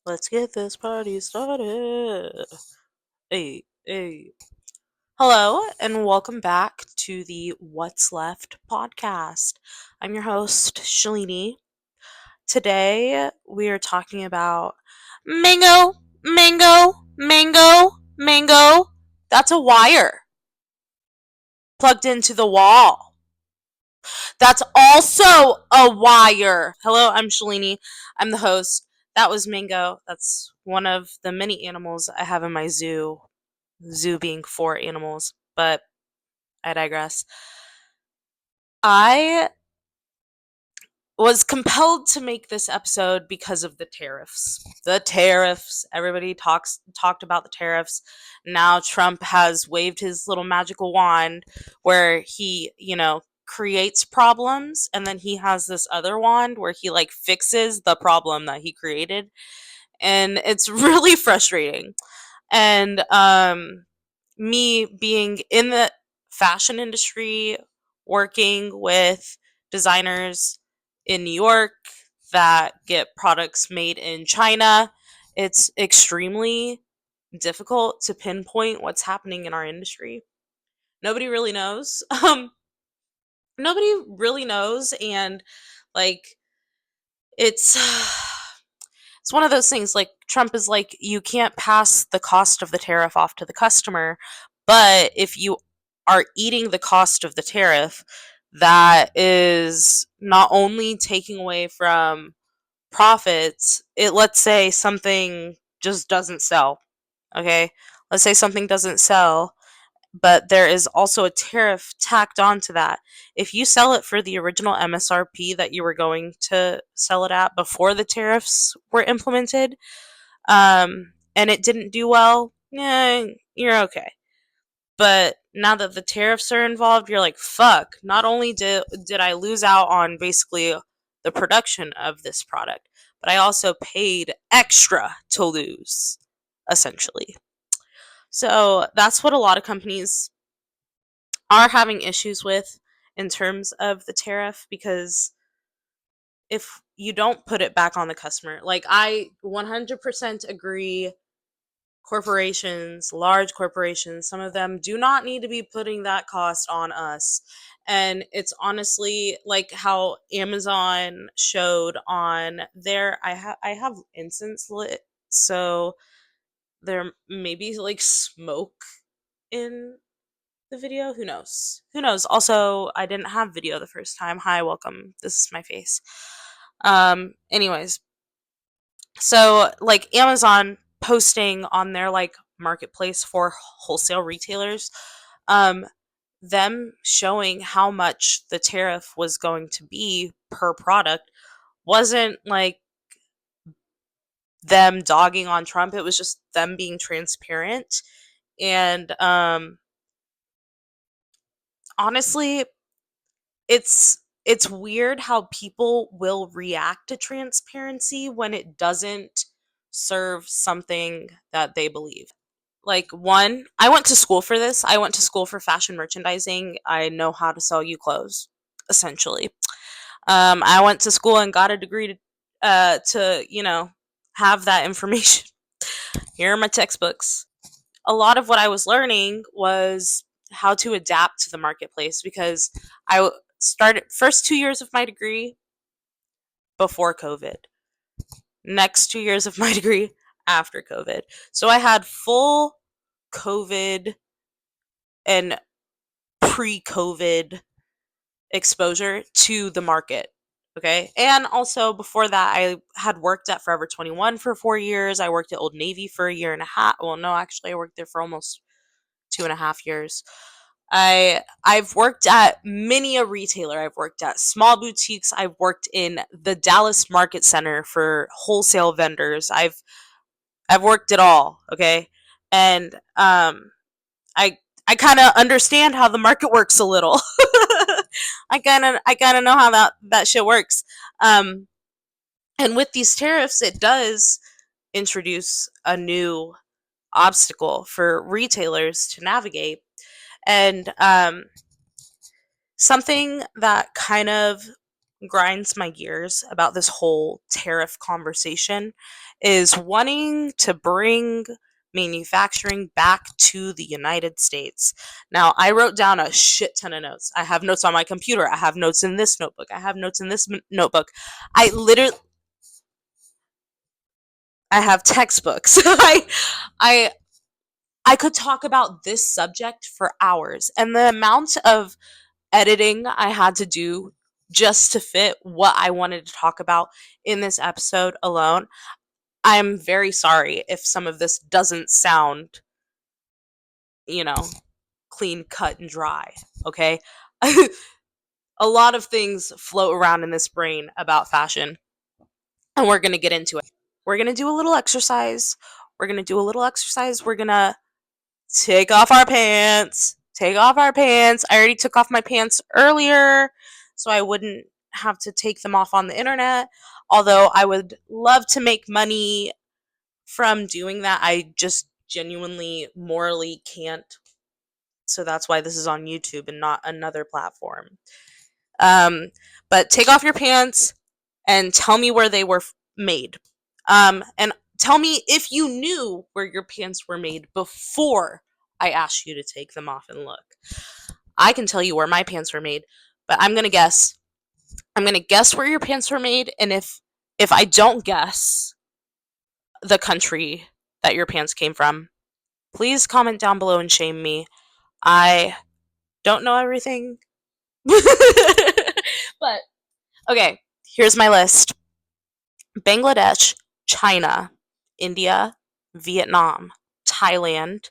Let's get this party started. Hey, hey. Hello, and welcome back to the What's Left podcast. I'm your host, Shalini. Today, we are talking about mango, mango, mango, mango. That's a wire plugged into the wall. That's also a wire. Hello, I'm Shalini. I'm the host. That was Mango. That's one of the many animals I have in my zoo. Zoo being 4 animals, but I digress. I was compelled to make this episode because of the tariffs. The tariffs. Everybody talked about the tariffs. Now Trump has waved his little magical wand where he, creates problems, and then he has this other wand where he like fixes the problem that he created. And it's really frustrating. And me being in the fashion industry, working with designers in New York that get products made in China, it's extremely difficult to pinpoint what's happening in our industry. Nobody really knows. Nobody really knows, and like it's it's one of those things. Like Trump is like, you can't pass the cost of the tariff off to the customer, but if you are eating the cost of the tariff, that is not only taking away from profits. It, let's say something just doesn't sell. Okay, let's say something doesn't sell, but there is also a tariff tacked onto that. If you sell it for the original MSRP that you were going to sell it at before the tariffs were implemented, and it didn't do well, yeah, you're okay. But now that the tariffs are involved, you're like, fuck, not only did I lose out on basically the production of this product, but I also paid extra to lose, essentially. So that's what a lot of companies are having issues with in terms of the tariff, because if you don't put it back on the customer, like I 100% agree, corporations, large corporations, some of them do not need to be putting that cost on us. And it's honestly like how Amazon showed on their I have incense lit, so there may be like smoke in the video. Who knows? Who knows? Also, I didn't have video the first time. Hi, welcome. This is my face. Anyways, so like Amazon posting on their like marketplace for wholesale retailers, um, them showing how much the tariff was going to be per product wasn't like them dogging on Trump. It was just them being transparent. And honestly, it's weird how people will react to transparency when it doesn't serve something that they believe. Like, one, I went to school for this. I went to school for fashion merchandising. I know how to sell you clothes, essentially. I went to school and got a degree to have that information. Here are my textbooks. A lot of what I was learning was how to adapt to the marketplace, because started first 2 years of my degree before COVID, next 2 years of my degree after COVID. So I had full COVID and pre-COVID exposure to the market. Okay. And also before that, I had worked at Forever 21 for 4 years. I worked at Old Navy for a year and a half. Well, no, actually, I worked there for almost 2.5 years. I've worked at many a retailer. I've worked at small boutiques. I've worked in the Dallas Market Center for wholesale vendors. I've worked it all, okay? And I I kind of understand how the market works a little. I kind of know how that shit works. Um and with these tariffs, it does introduce a new obstacle for retailers to navigate. And something that kind of grinds my gears about this whole tariff conversation is wanting to bring manufacturing back to the United States. Now, I wrote down a shit ton of notes. I have notes on my computer. I have notes in this notebook. I have notes in this notebook. I literally I have textbooks. I I could talk about this subject for hours, and the amount of editing I had to do just to fit what I wanted to talk about in this episode alone. I'm very sorry if some of this doesn't sound, you know, clean cut and dry, okay? A lot of things float around in this brain about fashion, and we're going to get into it. We're going to do a little exercise. We're going to take off our pants. Take off our pants. I already took off my pants earlier so I wouldn't have to take them off on the internet. Although I would love to make money from doing that, I just genuinely morally can't. So that's why this is on YouTube and not another platform. Um, but take off your pants and tell me where they were made. And tell me if you knew where your pants were made before I asked you to take them off and look. I can tell you where my pants were made, but I'm gonna guess. I'm gonna guess where your pants were made, and if I don't guess the country that your pants came from, please comment down below and shame me. I don't know everything. But okay, here's my list. Bangladesh, China, India, Vietnam, Thailand,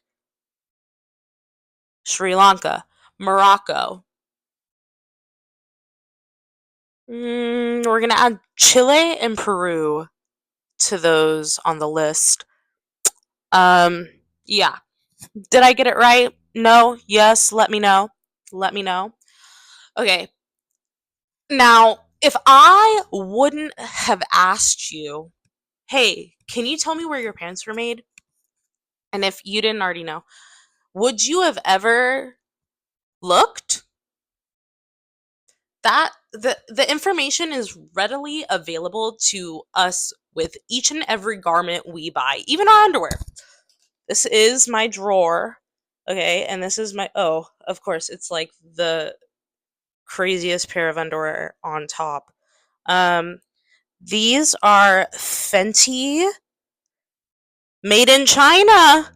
Sri Lanka, Morocco. We're going to add Chile and Peru to those on the list. Yeah. Did I get it right? No? Yes? Let me know. Let me know. Okay. Now, if I wouldn't have asked you, hey, can you tell me where your pants were made? And if you didn't already know, would you have ever looked? That the information is readily available to us with each and every garment we buy, even our underwear. This is my drawer, okay, and this is my of course, it's like the craziest pair of underwear on top. Um, these are Fenty, made in China.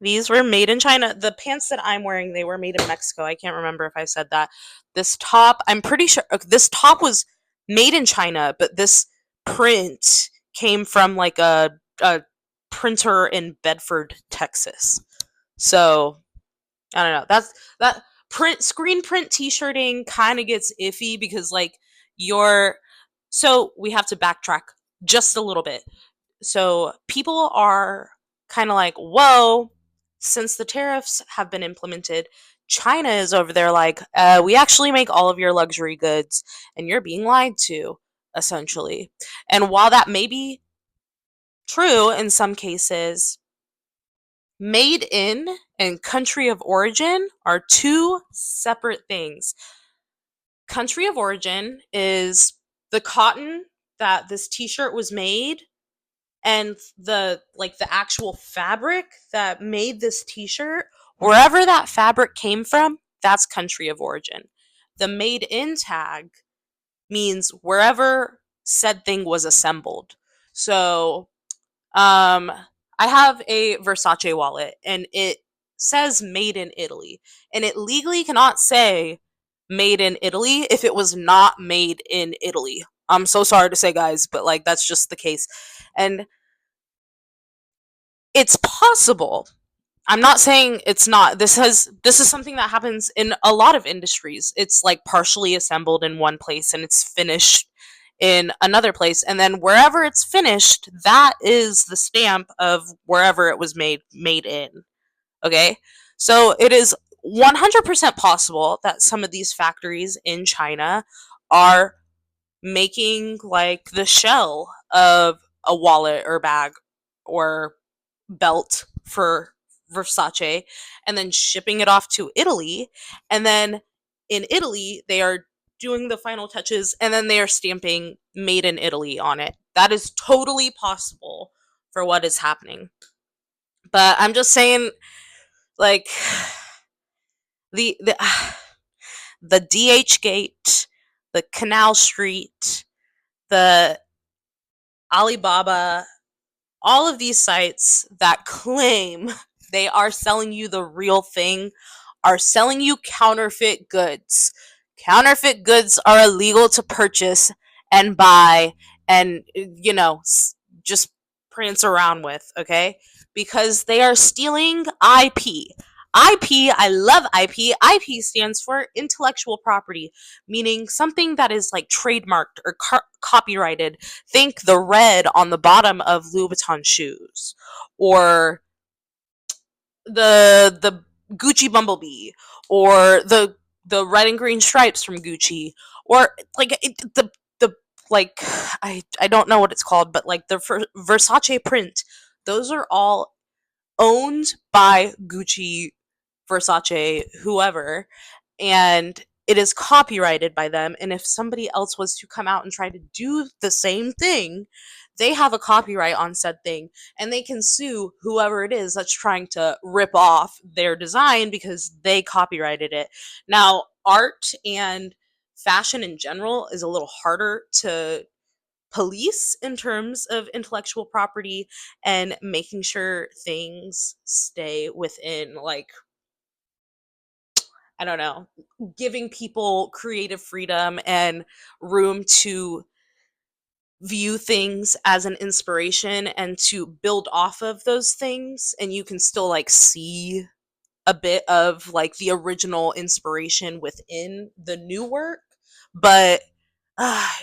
These were made in China. The pants that I'm wearing, they were made in Mexico. I can't remember if I said that. This top, I'm pretty sure this top was made in China, but this print came from like a printer in Bedford, Texas. So, I don't know. That print screen print t-shirting kind of gets iffy because like your so we have to backtrack just a little bit. So people are kind of like, whoa, since the tariffs have been implemented, China is over there like, we actually make all of your luxury goods and you're being lied to, essentially. And while that may be true in some cases, made in and country of origin are two separate things. Country of origin is the cotton that this t-shirt was made and the actual fabric that made this t-shirt, wherever that fabric came from, that's country of origin. The made in tag means wherever said thing was assembled. So I have a Versace wallet and it says made in Italy, and it legally cannot say made in Italy if it was not made in Italy. I'm so sorry to say, guys, but like that's just the case. And it's possible. I'm not saying it's not. This is something that happens in a lot of industries. It's like partially assembled in one place and it's finished in another place, and then wherever it's finished, that is the stamp of wherever it was made in. Okay? So it is 100% possible that some of these factories in China are making like the shell of a wallet or bag or belt for Versace and then shipping it off to Italy. And then in Italy, they are doing the final touches, and then they are stamping made in Italy on it. That is totally possible for what is happening. But I'm just saying, like, the the DH Gate, the Canal Street, the Alibaba, all of these sites that claim they are selling you the real thing are selling you counterfeit goods. Counterfeit goods are illegal to purchase and buy and, just prance around with, okay? Because they are stealing IP. IP, I love IP. IP stands for intellectual property, meaning something that is like trademarked or copyrighted. Think the red on the bottom of Louboutin shoes, or the Gucci bumblebee, or the red and green stripes from Gucci, or like the like I don't know what it's called, but like the Versace print. Those are all owned by Gucci, Versace, whoever, and it is copyrighted by them. And if somebody else was to come out and try to do the same thing, they have a copyright on said thing, and they can sue whoever it is that's trying to rip off their design because they copyrighted it. Now, art and fashion in general is a little harder to police in terms of intellectual property and making sure things stay within, like, I don't know, giving people creative freedom and room to view things as an inspiration and to build off of those things, and you can still like see a bit of like the original inspiration within the new work. But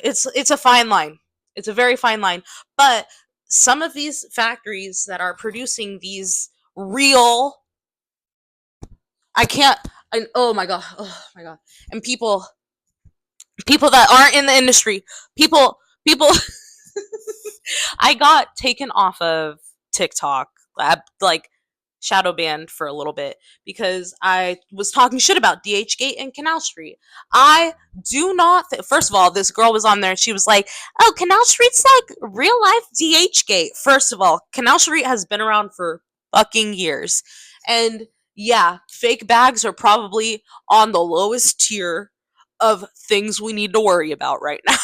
it's a fine line. It's a very fine line. But some of these factories that are producing these real, I can't, oh my god, oh my god, and people that aren't in the industry, people I got taken off of TikTok, like shadow banned for a little bit because I was talking shit about DH Gate and Canal Street. I do not first of all, this girl was on there and she was like, "Oh, Canal Street's like real life DH Gate." First of all, Canal Street has been around for fucking years. And yeah, fake bags are probably on the lowest tier of things we need to worry about right now.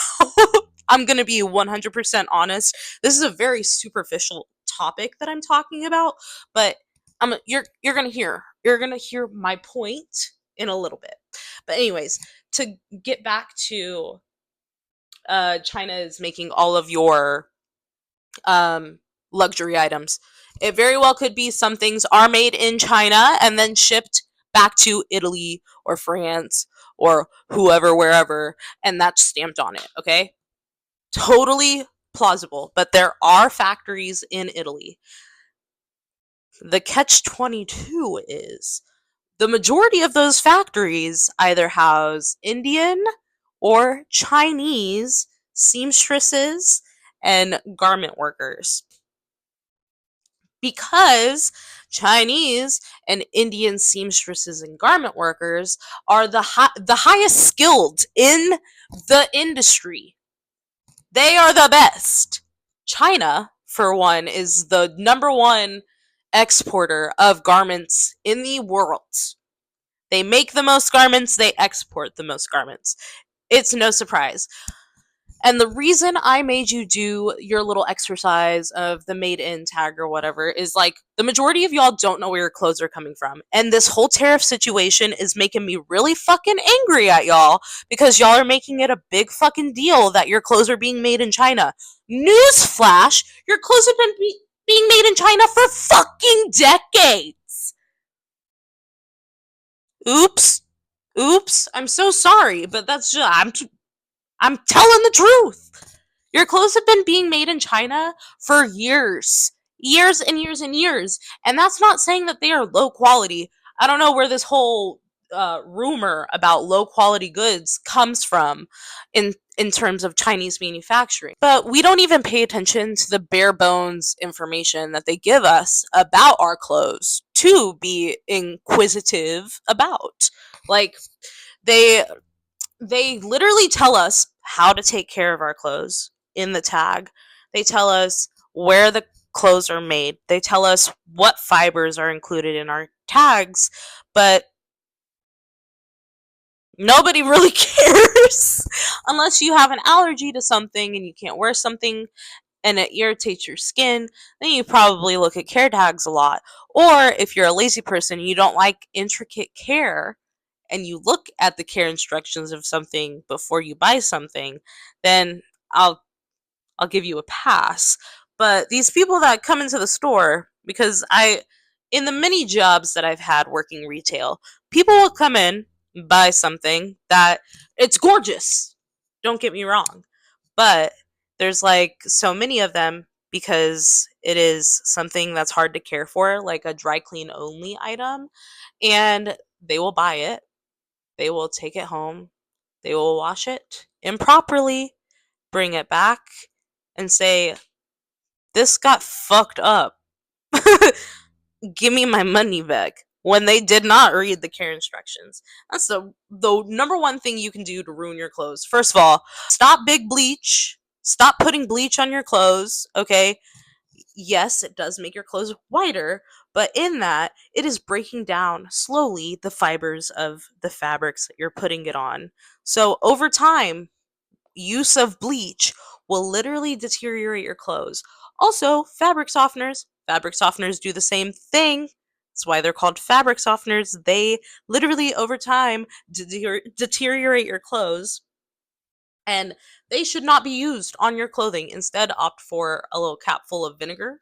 I'm going to be 100% honest. This is a very superficial topic that I'm talking about, but you're going to hear my point in a little bit. But anyways, to get back to China is making all of your luxury items. It very well could be some things are made in China and then shipped back to Italy or France or whoever, wherever, and that's stamped on it, okay? Totally plausible, but there are factories in Italy. The catch 22 is the majority of those factories either house Indian or Chinese seamstresses and garment workers, because Chinese and Indian seamstresses and garment workers are the highest skilled in the industry. They are the best. China, for one, is the number one exporter of garments in the world. They make the most garments, they export the most garments. It's no surprise. And the reason I made you do your little exercise of the made in tag or whatever is like the majority of y'all don't know where your clothes are coming from. And this whole tariff situation is making me really fucking angry at y'all because y'all are making it a big fucking deal that your clothes are being made in China. Newsflash, your clothes have been being made in China for fucking decades. Oops. Oops. I'm so sorry, but that's just I'm telling the truth. Your clothes have been being made in China for years. Years and years and years. And that's not saying that they are low quality. I don't know where this whole rumor about low quality goods comes from in terms of Chinese manufacturing. But we don't even pay attention to the bare bones information that they give us about our clothes to be inquisitive about. Like, they They literally tell us how to take care of our clothes in the tag. They tell us where the clothes are made. They tell us what fibers are included in our tags, but nobody really cares unless you have an allergy to something and you can't wear something and it irritates your skin, then you probably look at care tags a lot. Or if you're a lazy person, you don't like intricate care and you look at the care instructions of something before you buy something, then I'll I'll give you a pass. But these people that come into the store, because in the many jobs that I've had working retail, people will come in, buy something that it's gorgeous. Don't get me wrong. But there's like so many of them because it is something that's hard to care for, like a dry clean only item. And they will buy it, they will take it home, they will wash it improperly, bring it back, and say, this got fucked up. Give me my money back. When they did not read the care instructions. That's the number one thing you can do to ruin your clothes. First of all, stop big bleach. Stop putting bleach on your clothes, okay? Yes, it does make your clothes whiter, but in that, it is breaking down slowly the fibers of the fabrics that you're putting it on. So over time, use of bleach will literally deteriorate your clothes. Also, fabric softeners do the same thing. That's why they're called fabric softeners. They literally, over time, deteriorate your clothes, and they should not be used on your clothing. Instead, opt for a little cap full of vinegar.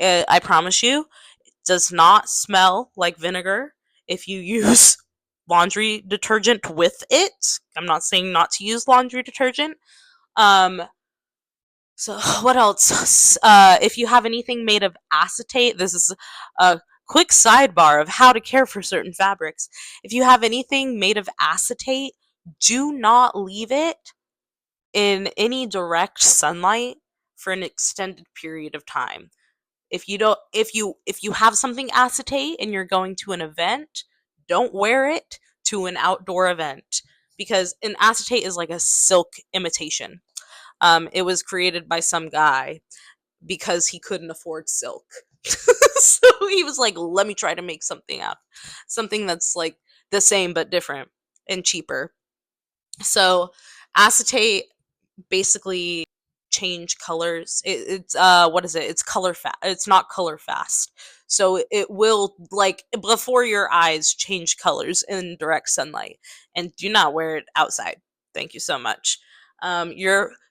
I promise you, it does not smell like vinegar if you use laundry detergent with it. I'm not saying not to use laundry detergent. Um, so what else? If you have anything made of acetate, this is a quick sidebar of how to care for certain fabrics. If you have anything made of acetate, do not leave it in any direct sunlight for an extended period of time. If you have something acetate and you're going to an event, don't wear it to an outdoor event because an acetate is like a silk imitation. It was created by some guy because he couldn't afford silk. So he was like, let me try to make something that's like the same but different and cheaper. So acetate basically change colors. It's what is it? It's color fast. It's not color fast. So it will like before your eyes change colors in direct sunlight. And do not wear it outside. Thank you so much.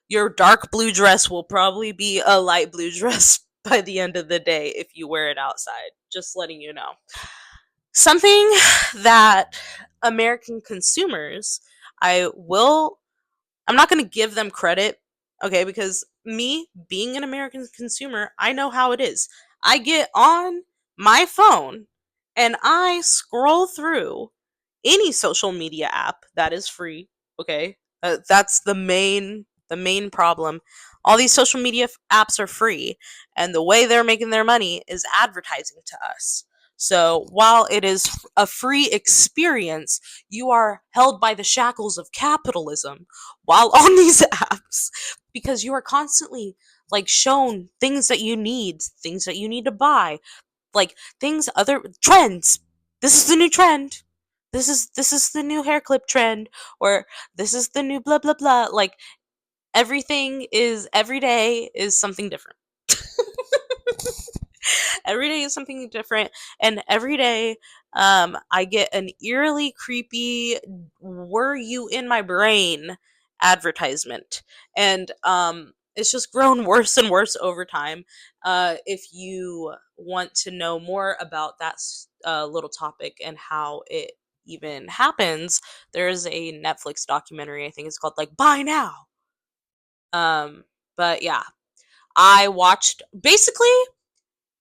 Your dark blue dress will probably be a light blue dress by the end of the day if you wear it outside. Just letting you know. Something that American consumers, I will I'm not going to give them credit, okay, because me being an American consumer, I know how it is. I get on my phone and I scroll through any social media app that is free, okay? That's the main problem. All these social media apps are free, and the way they're making their money is advertising to us. So, while it is a free experience, you are held by the shackles of capitalism while on these apps because you are constantly like shown things that you need to buy, like things other trends. This is the new trend. This is the new hair clip trend, or this is the new blah blah blah. Like every day is something different. Every day is something different, and every day I get an eerily creepy "were you in my brain" advertisement, and it's just grown worse and worse over time. If you want to know more about that little topic and how it even happens, there's a Netflix documentary, I think it's called like Buy Now. But yeah, I watched basically,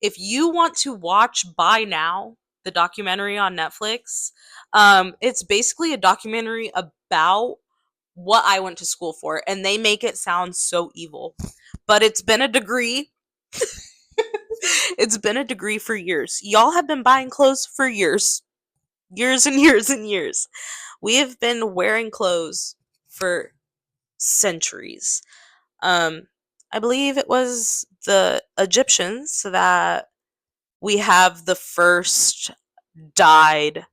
if you want to watch Buy Now, the documentary on Netflix, it's basically a documentary about what I went to school for, and they make it sound so evil. But it's been a degree. It's been a degree for years. Y'all have been buying clothes for years. Years and years and years. We have been wearing clothes for centuries. Um, I believe it was the Egyptians that we have the first dyed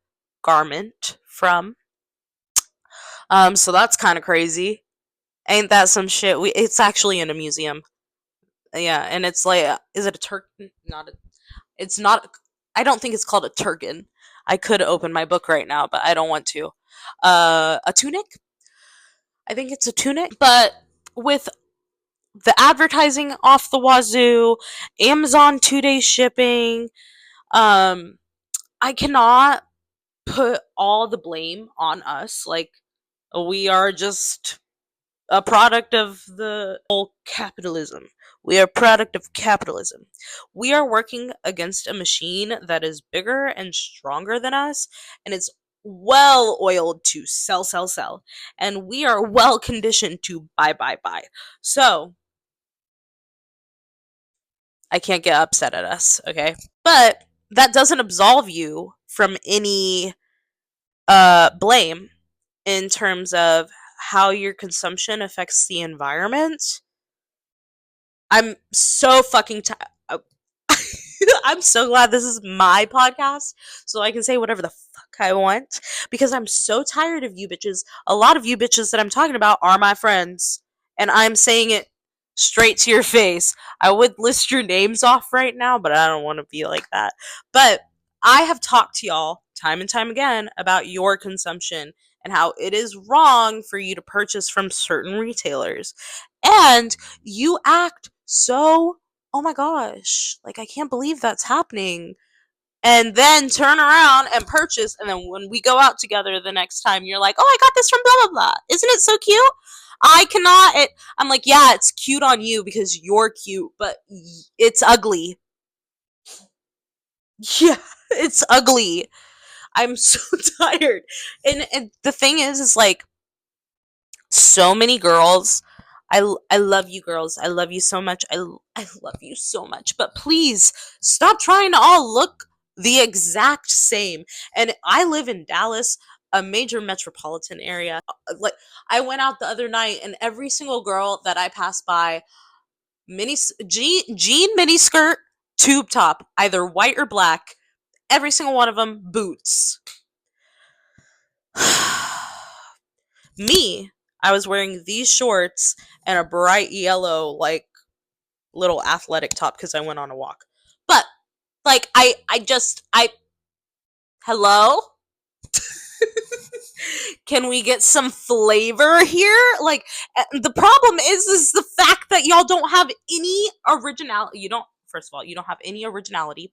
garment from. So that's kind of crazy. Ain't that some shit? It's actually in a museum. Yeah, and it's like, is it a Turk? Not a. It's not. I don't think it's called a turban. I could open my book right now, but I don't want to. A tunic. I think it's a tunic, but with the advertising off the wazoo, Amazon 2 day shipping. Um, I cannot put all the blame on us. Like, we are just a product of the whole capitalism. We are a product of capitalism. We are working against a machine that is bigger and stronger than us, and it's well oiled to sell, sell, sell. And we are well conditioned to buy, buy, buy. So, I can't get upset at us, okay? But that doesn't absolve you from any blame in terms of how your consumption affects the environment. I'm so fucking tired. I'm so glad this is my podcast so I can say whatever the fuck I want because I'm so tired of you bitches. A lot of you bitches that I'm talking about are my friends, and I'm saying it straight to your face. I would list your names off right now, but I don't want to be like that. But I have talked to y'all time and time again about your consumption and how it is wrong for you to purchase from certain retailers. And you act so, oh my gosh, like I can't believe that's happening. And then turn around and purchase. And then when we go out together the next time, you're like, oh, I got this from blah, blah, blah. Isn't it so cute? I cannot. I'm like, yeah, it's cute on you because you're cute, but it's ugly. Yeah, it's ugly. I'm so tired. And the thing is like, so many girls. I love you girls. I love you so much. I love you so much. But please stop trying to all look the exact same. And I live in Dallas, a major metropolitan area. Like, I went out the other night and every single girl that I passed by, jean mini skirt, tube top, either white or black, every single one of them boots. Me, I was wearing these shorts and a bright yellow, like, little athletic top because I went on a walk. But, like, hello? Can we get some flavor here? Like, the problem is the fact that y'all don't have any originality. You don't, first of all, you don't have any originality.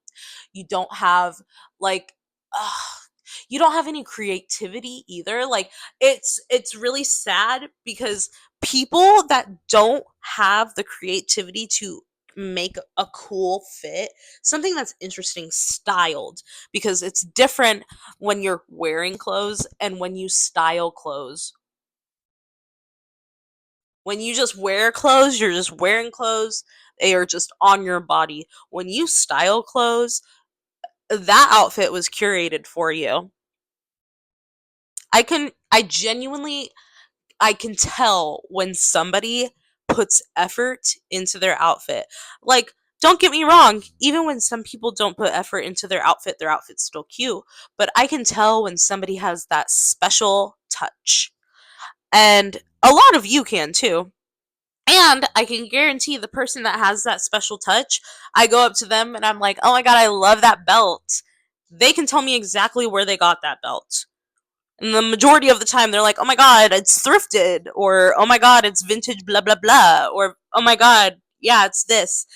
You don't have, like, you don't have any creativity either. Like, it's really sad because people that don't have the creativity to make a cool fit, something that's interesting styled, because it's different when you're wearing clothes and when you style clothes. When you just wear clothes, you're just wearing clothes. They are just on your body. When you style clothes, that outfit was curated for you. I genuinely, I can tell when somebody puts effort into their outfit. Like, don't get me wrong, even when some people don't put effort into their outfit, their outfit's still cute. But I can tell when somebody has that special touch. And a lot of you can too. And I can guarantee the person that has that special touch, I go up to them and I'm like, oh my god, I love that belt. They can tell me exactly where they got that belt. And the majority of the time, they're like, oh my god, it's thrifted. Or, oh my god, it's vintage, blah, blah, blah. Or, oh my god, yeah, it's this.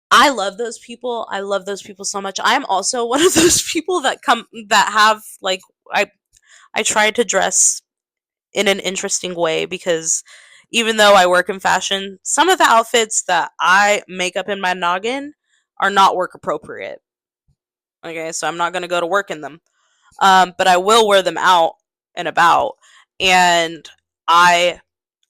I love those people. I love those people so much. I'm also one of those people that have, like, I try to dress in an interesting way because even though I work in fashion, some of the outfits that I make up in my noggin are not work appropriate. Okay, so I'm not going to go to work in them. But I will wear them out and about. And I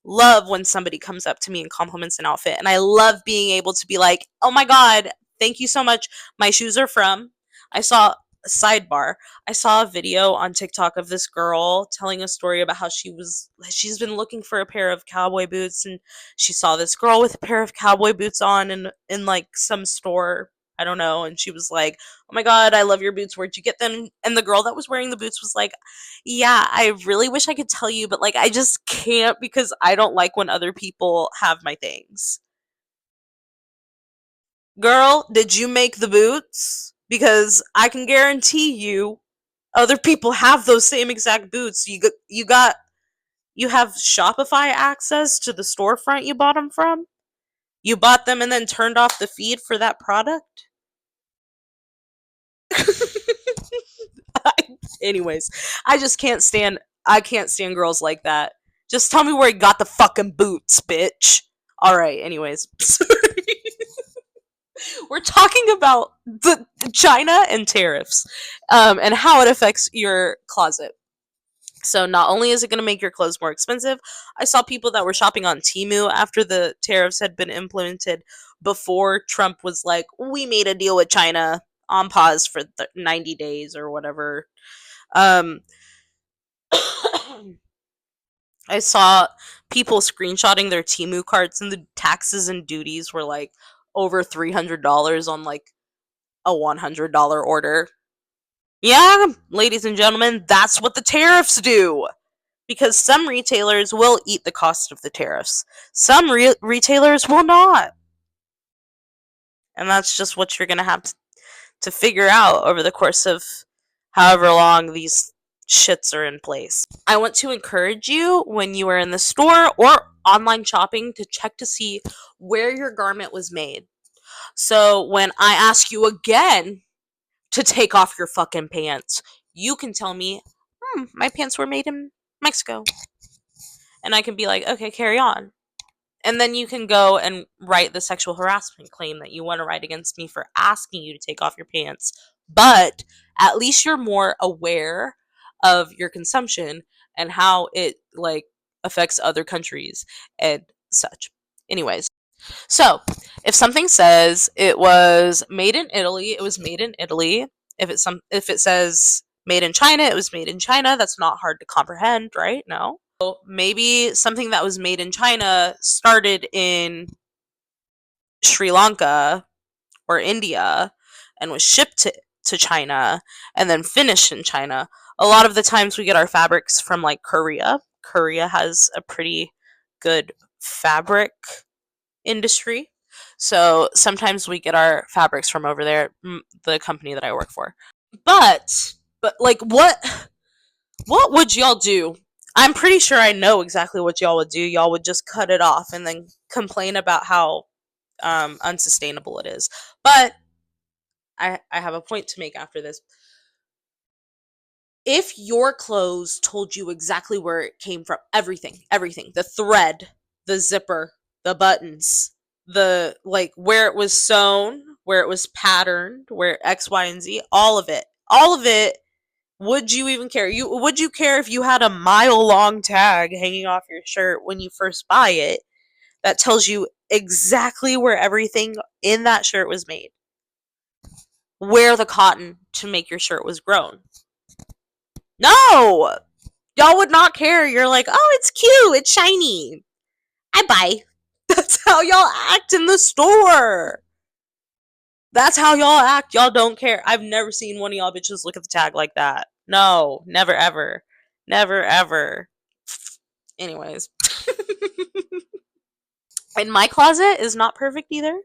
love when somebody comes up to me and compliments an outfit. And I love being able to be like, oh my God, thank you so much. My shoes are from. I saw sidebar, I saw a video on TikTok of this girl telling a story about how she's been looking for a pair of cowboy boots, and she saw this girl with a pair of cowboy boots on in like some store, I don't know, and she was like, "Oh my god, I love your boots. Where'd you get them?" And the girl that was wearing the boots was like, "Yeah, I really wish I could tell you, but like I just can't because I don't like when other people have my things." Girl, did you make the boots? Because I can guarantee you other people have those same exact boots. You have Shopify access to the storefront you bought them from? You bought them and then turned off the feed for that product? Anyways, I just can't stand girls like that. Just tell me where you got the fucking boots, bitch. All right, anyways. We're talking about the China and tariffs, and how it affects your closet. So not only is it going to make your clothes more expensive, I saw people that were shopping on Temu after the tariffs had been implemented before Trump was like, "We made a deal with China on pause for 90 days or whatever." Um I saw people screenshotting their Temu carts and the taxes and duties were like over $300 on like a $100 order. Yeah, ladies and gentlemen, that's what the tariffs do. Because some retailers will eat the cost of the tariffs, some retailers will not. And that's just what you're going to have to figure out over the course of however long these shits are in place. I want to encourage you when you are in the store or online shopping to check to see where your garment was made. So when I ask you again to take off your fucking pants, you can tell me, my pants were made in Mexico. And I can be like, okay, carry on. And then you can go and write the sexual harassment claim that you want to write against me for asking you to take off your pants. But at least you're more aware of your consumption and how it like affects other countries and such. Anyways, so if something says it was made in Italy, it was made in Italy. If it says made in China, it was made in China. That's not hard to comprehend, right? No. So maybe something that was made in China started in Sri Lanka or India and was shipped to China and then finished in China. A lot of the times we get our fabrics from like Korea. Korea has a pretty good fabric industry. So sometimes we get our fabrics from over there, the company that I work for. But like what would y'all do? I'm pretty sure I know exactly what y'all would do. Y'all would just cut it off and then complain about how unsustainable it is. But I have a point to make after this. If your clothes told you exactly where it came from, everything, the thread, the zipper, the buttons, the like where it was sewn, where it was patterned, where X, Y, and Z, all of it, would you even care? Would you care if you had a mile long tag hanging off your shirt when you first buy it that tells you exactly where everything in that shirt was made? Where the cotton to make your shirt was grown? No! Y'all would not care. You're like, oh, it's cute, it's shiny. I buy. That's how y'all act in the store. That's how y'all act. Y'all don't care. I've never seen one of y'all bitches look at the tag like that. No, never ever. Never ever. Anyways. And my closet is not perfect either.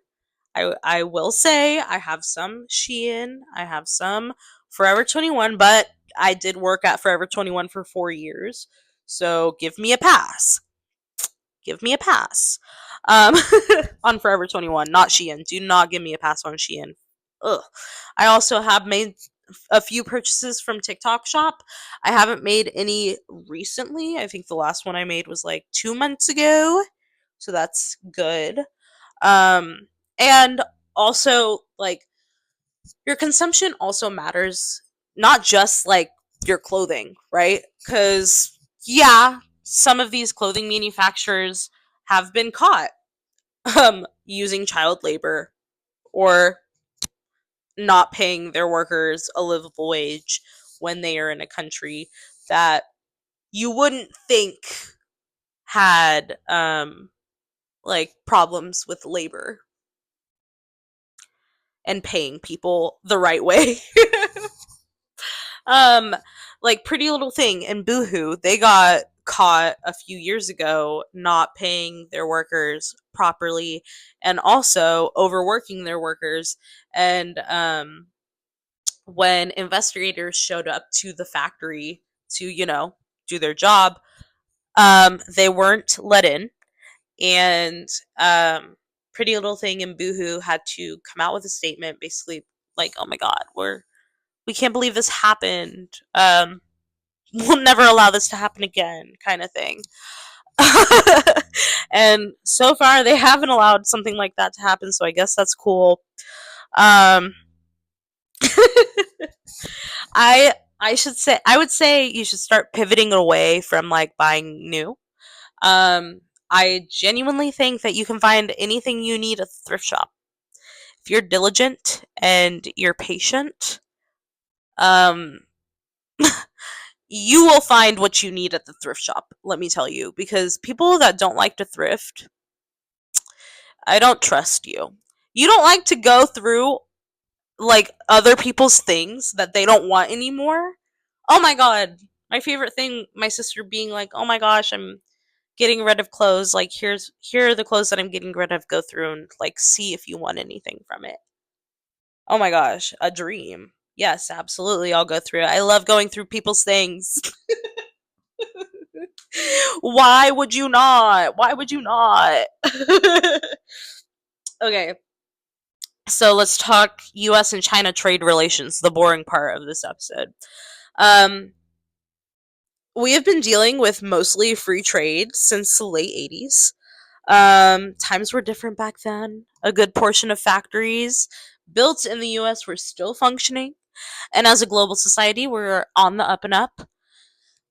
I will say I have some Shein, I have some Forever 21, but I did work at Forever 21 for 4 years. So give me a pass. Give me a pass. Um, on Forever 21, not Shein. Do not give me a pass on Shein. Ugh. I also have made a few purchases from TikTok Shop. I haven't made any recently. I think the last one I made was like 2 months ago. So that's good. Um, and also, like, your consumption also matters, not just like your clothing, right? Because, yeah, some of these clothing manufacturers have been caught using child labor or not paying their workers a livable wage when they are in a country that you wouldn't think had like problems with labor and paying people the right way. um like Pretty Little Thing and Boohoo, they got caught a few years ago not paying their workers properly and also overworking their workers. And when investigators showed up to the factory to, do their job, they weren't let in. And Pretty Little Thing and Boohoo had to come out with a statement, basically like, "Oh my God, we can't believe this happened. We'll never allow this to happen again," kind of thing. And so far, they haven't allowed something like that to happen, so I guess that's cool. Um, I would say you should start pivoting away from like buying new. Um, I genuinely think that you can find anything you need at the thrift shop if you're diligent and you're patient. Um, you will find what you need at the thrift shop. Let me tell you, because people that don't like to thrift, I don't trust you. You don't like to go through like other people's things that they don't want anymore. Oh my god. My favorite thing, my sister being like, "Oh my gosh, I'm getting rid of clothes. Like here are the clothes that I'm getting rid of. Go through and like see if you want anything from it." Oh my gosh, a dream. Yes, absolutely. I'll go through it. I love going through people's things. Why would you not? Why would you not? Okay, so let's talk US and China trade relations, the boring part of this episode. Um, we have been dealing with mostly free trade since the late 80s. Times were different back then. A good portion of factories built in the US were still functioning. And as a global society, we're on the up and up.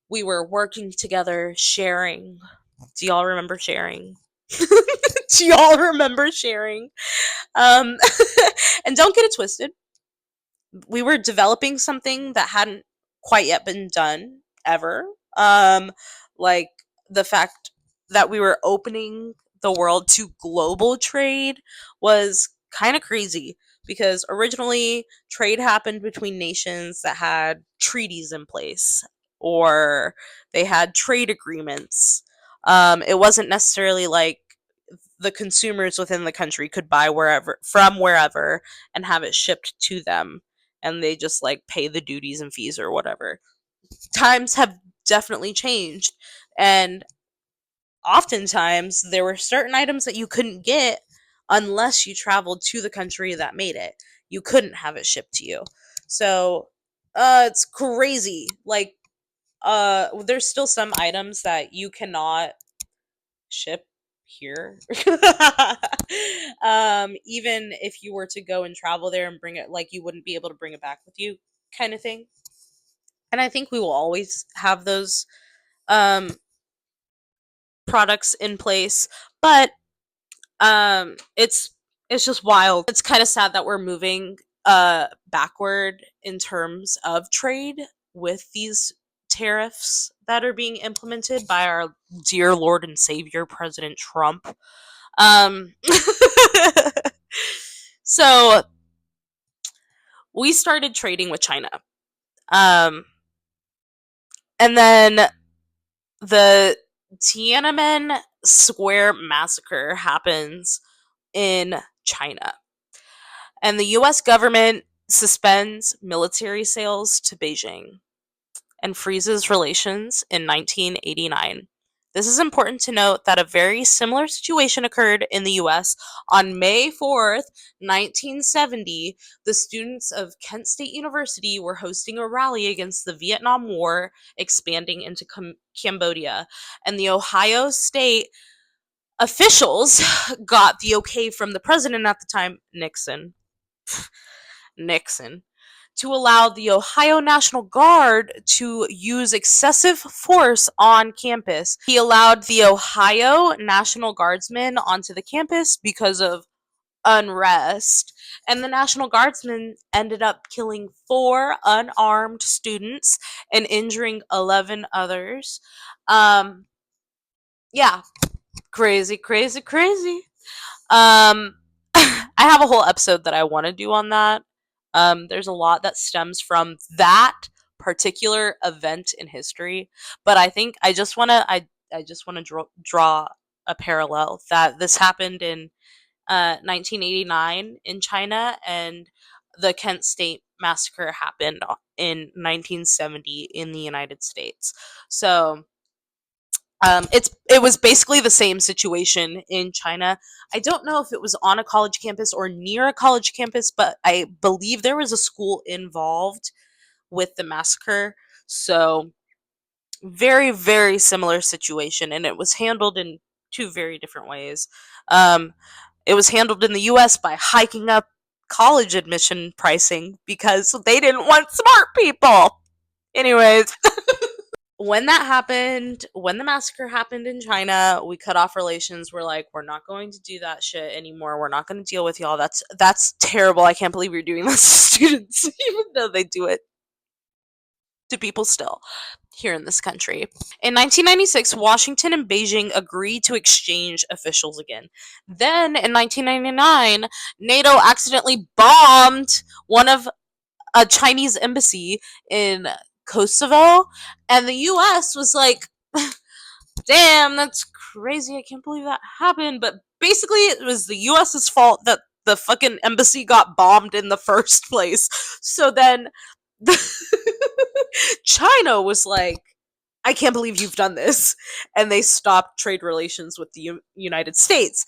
We were working together, sharing. Do y'all remember sharing? Do y'all remember sharing? Um, and don't get it twisted. We were developing something that hadn't quite yet been done ever. Um, like the fact that we were opening the world to global trade was kind of crazy because originally trade happened between nations that had treaties in place or they had trade agreements. It wasn't necessarily like the consumers within the country could buy wherever and have it shipped to them, and they just like pay the duties and fees or whatever. Times have definitely changed, and oftentimes there were certain items that you couldn't get unless you traveled to the country that made it. You couldn't have it shipped to you. So it's crazy. Like there's still some items that you cannot ship here. Even if you were to go and travel there and bring it, like you wouldn't be able to bring it back with you, kind of thing. And I think we will always have those um products in place, but it's just wild. It's kind of sad that we're moving backward in terms of trade with these tariffs that are being implemented by our dear Lord and Savior President Trump. Um, so we started trading with China. Um, and then the Tiananmen Square massacre happens in China. And the US government suspends military sales to Beijing and freezes relations in 1989. This is important to note that a very similar situation occurred in the US. On May 4th, 1970. The students of Kent State University were hosting a rally against the Vietnam War expanding into Cambodia, and the Ohio State officials got the okay from the president at the time, Nixon, to allow the Ohio National Guard to use excessive force on campus. He allowed the Ohio National Guardsmen onto the campus because of unrest, and the National Guardsmen ended up killing 4 unarmed students and injuring 11 others. Um, yeah, crazy, crazy, crazy. Um, I have a whole episode that I want to do on that. There's a lot that stems from that particular event in history, but I think I just want to draw a parallel that this happened in 1989 in China, and the Kent State massacre happened in 1970 in the United States. So it was basically the same situation in China. I don't know if it was on a college campus or near a college campus, but I believe there was a school involved with the massacre. So very, very similar situation, and it was handled in 2 very different ways. Um, it was handled in the U.S. by hiking up college admission pricing because they didn't want smart people. Anyways, when the massacre happened in China, we cut off relations. We're like, we're not going to do that shit anymore. We're not going to deal with y'all. That's terrible. I can't believe you're doing this to students, even though they do it to people still here in this country. In 1996, Washington and Beijing agreed to exchange officials again. Then in 1999, NATO accidentally bombed one of a Chinese embassy in Kosovo, and the US was like, damn, that's crazy. I can't believe that happened. But basically, it was the US's fault that the fucking embassy got bombed in the first place. So then China was like, I can't believe you've done this. And they stopped trade relations with the United States.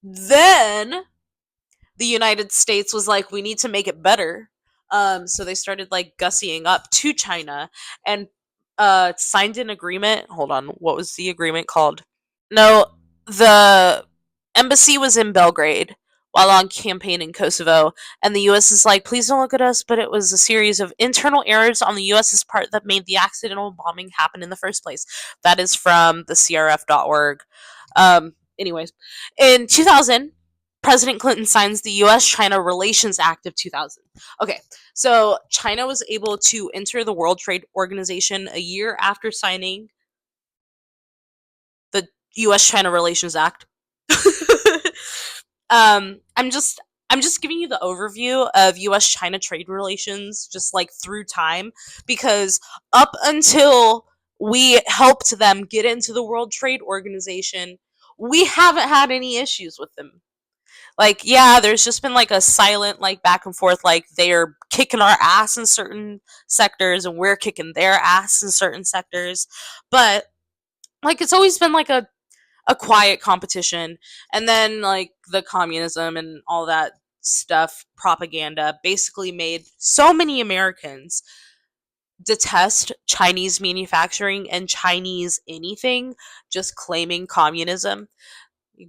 Then the United States was like, we need to make it better. So they started like gussying up to China and signed an agreement. Hold on, what was the agreement called? No, the embassy was in Belgrade while on campaign in Kosovo, and the US is like, please don't look at us, but it was a series of internal errors on the US's part that made the accidental bombing happen in the first place. That is from the crf.org. Anyways, in 2000, President Clinton signs the US China Relations Act of 2000. Okay, so China was able to enter the World Trade Organization a year after signing the U.S. China Relations Act. um, I'm just I'm just giving you the overview of U.S. China trade relations, just like through time, because up until we helped them get into the World Trade Organization, we haven't had any issues with them. Like, yeah, there's just been like a silent like back and forth, like they're kicking our ass in certain sectors and we're kicking their ass in certain sectors, but like it's always been like a quiet competition. And then like the communism and all that stuff, propaganda, basically made so many Americans detest Chinese manufacturing and Chinese anything, just claiming communism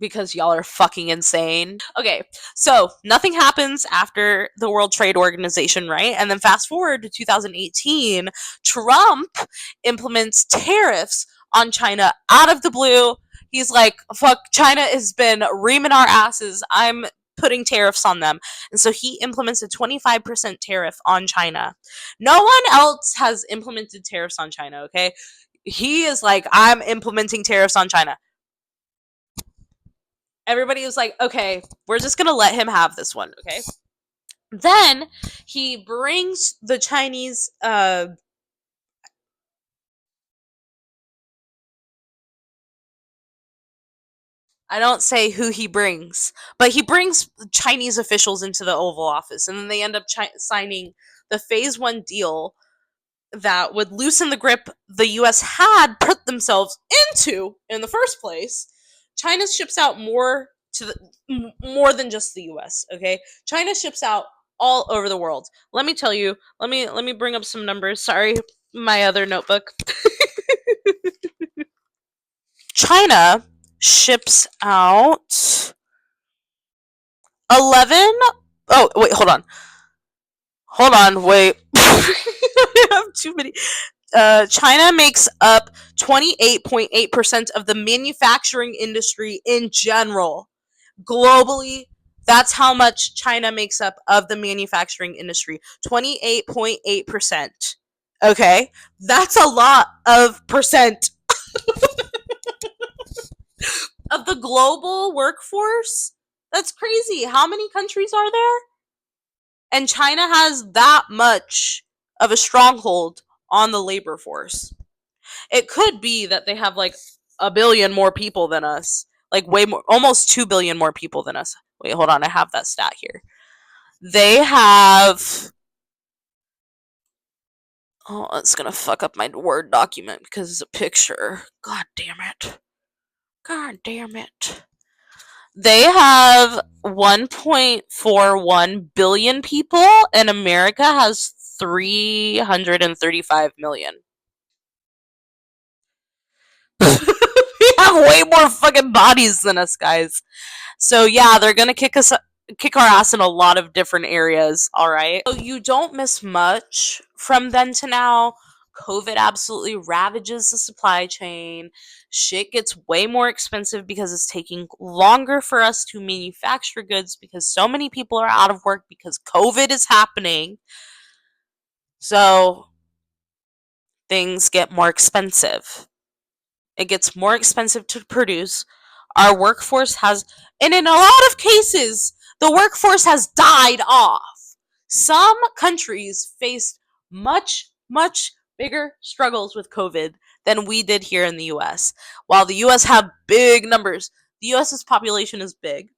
because y'all are fucking insane. Okay, so nothing happens after the World Trade Organization, right? And then fast forward to 2018, Trump implements tariffs on China out of the blue. He's like, fuck, China has been reaming our asses. I'm putting tariffs on them. And so he implements a 25% tariff on China. No one else has implemented tariffs on China, okay? He is like, I'm implementing tariffs on China. Everybody was like, okay, we're just gonna let him have this one, okay? Then he brings the Chinese I don't say who he brings, but he brings Chinese officials into the Oval Office, and then they end up signing the Phase 1 deal that would loosen the grip the US had put themselves into in the first place. China ships out more to more than just the US, okay? China ships out all over the world. Let me tell you, let me bring up some numbers. Sorry, my other notebook. China ships out 11. Oh, wait, hold on. Hold on, wait. I have too many. China makes up 28.8% of the manufacturing industry in general. Globally, That's how much China makes up of the manufacturing industry. 28.8%. Okay? That's a lot of percent of the global workforce. That's crazy. How many countries are there? And China has that much of a stronghold on the labor force. It could be that they have like a billion more people than us. Like way more, almost 2 billion more people than us. Wait, hold on. I have that stat here. They have. Oh, it's gonna fuck up my Word document because it's a picture. God damn it. God damn it. They have 1.41 billion people, and America has 335 million. We have way more fucking bodies than us, guys. So yeah, they're gonna kick our ass in a lot of different areas. All right. So you don't miss much from then to now. COVID absolutely ravages the supply chain. Shit gets way more expensive because it's taking longer for us to manufacture goods because so many people are out of work because COVID is happening. So things get more expensive. It gets more expensive to produce. Our workforce has, and in a lot of cases, the workforce has died off. Some countries faced much, much bigger struggles with COVID than we did here in the US. While the US had big numbers, the US's population is big,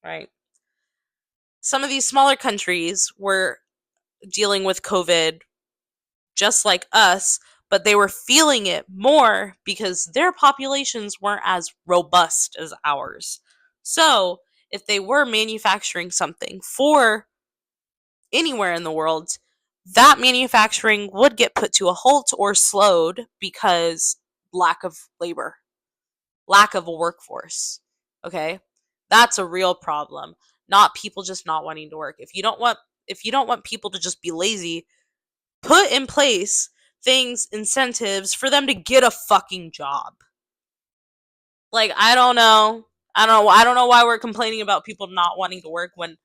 right? Some of these smaller countries were dealing with COVID just like us, but they were feeling it more because their populations weren't as robust as ours. So, if they were manufacturing something for anywhere in the world, that manufacturing would get put to a halt or slowed because lack of labor, lack of a workforce. Okay? That's a real problem. Not people just not wanting to work. If you don't want people to just be lazy, put in place things, incentives for them to get a fucking job. Like, I don't know. I don't know why we're complaining about people not wanting to work when,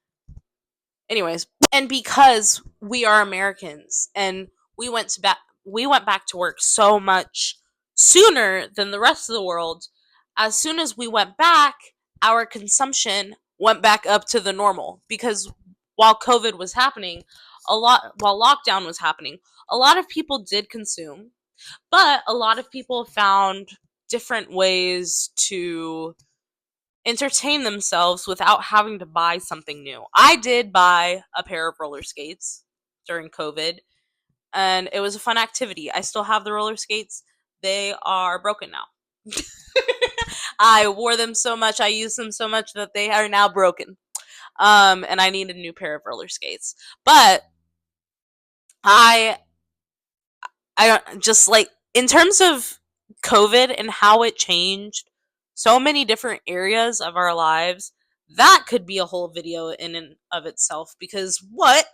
anyways. And because we are Americans and we went back to work so much sooner than the rest of the world, as soon as we went back, our consumption went back up to the normal because while COVID was happening, while lockdown was happening, a lot of people did consume, but a lot of people found different ways to entertain themselves without having to buy something new. I did buy a pair of roller skates during COVID, and it was a fun activity. I still have the roller skates. They are broken now. I wore them so much, I used them so much that they are now broken. And I need a new pair of roller skates. But I I don't just like in terms of COVID and how it changed so many different areas of our lives. That could be a whole video in and of itself because what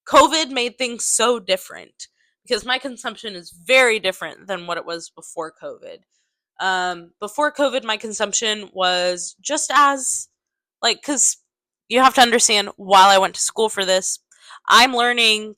COVID made things so different because my consumption is very different than what it was before COVID. Before COVID, my consumption was just as like because you have to understand while I went to school for this, I'm learning